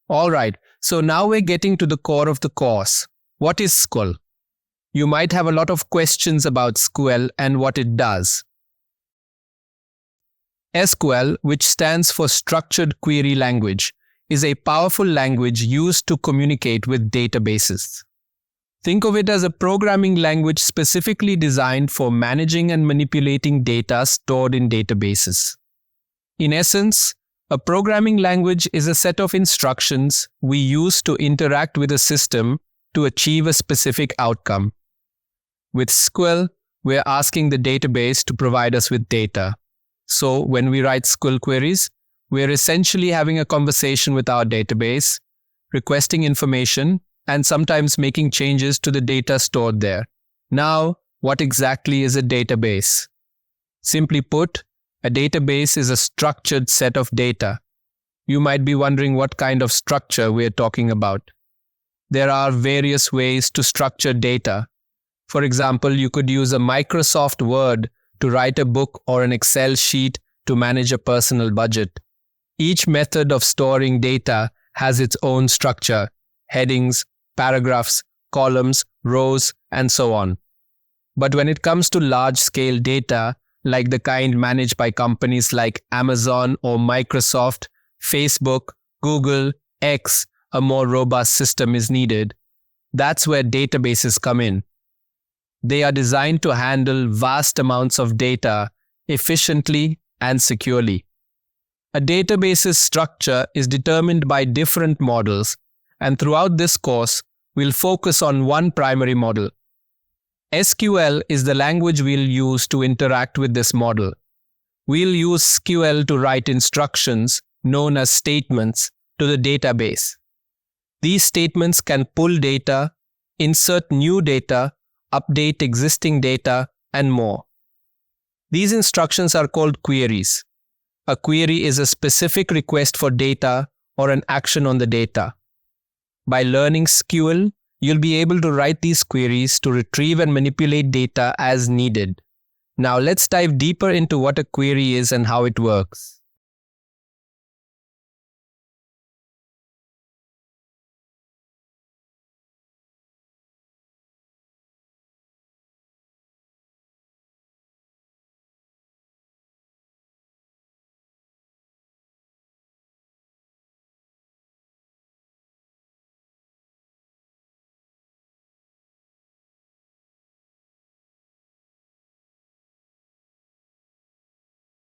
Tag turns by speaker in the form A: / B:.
A: Alright, so now we're getting to the core of the course. What is SQL? You might have a lot of questions about SQL and what it does. SQL, which stands for Structured Query Language, is a powerful language used to communicate with databases. Think of it as a programming language specifically designed for managing and manipulating data stored in databases. In essence, a programming language is a set of instructions we use to interact with a system to achieve a specific outcome. With SQL, we're asking the database to provide us with data. So when we write SQL queries, we're essentially having a conversation with our database, requesting information, and sometimes making changes to the data stored there. Now, what exactly is a database? Simply put, a database is a structured set of data. You might be wondering what kind of structure we're talking about. There are various ways to structure data. For example, you could use a Microsoft Word to write a book or an Excel sheet to manage a personal budget. Each method of storing data has its own structure: headings, paragraphs, columns, rows, and so on. But when it comes to large-scale data, like the kind managed by companies like Amazon or Microsoft, Facebook, Google, X, a more robust system is needed. That's where databases come in. They are designed to handle vast amounts of data efficiently and securely. A database's structure is determined by different models, and throughout this course, we'll focus on one primary model. SQL is the language we'll use to interact with this model. We'll use SQL to write instructions, known as statements, to the database. These statements can pull data, insert new data, update existing data, and more. These instructions are called queries. A query is a specific request for data or an action on the data. By learning SQL, you'll be able to write these queries to retrieve and manipulate data as needed. Now let's dive deeper into what a query is and how it works.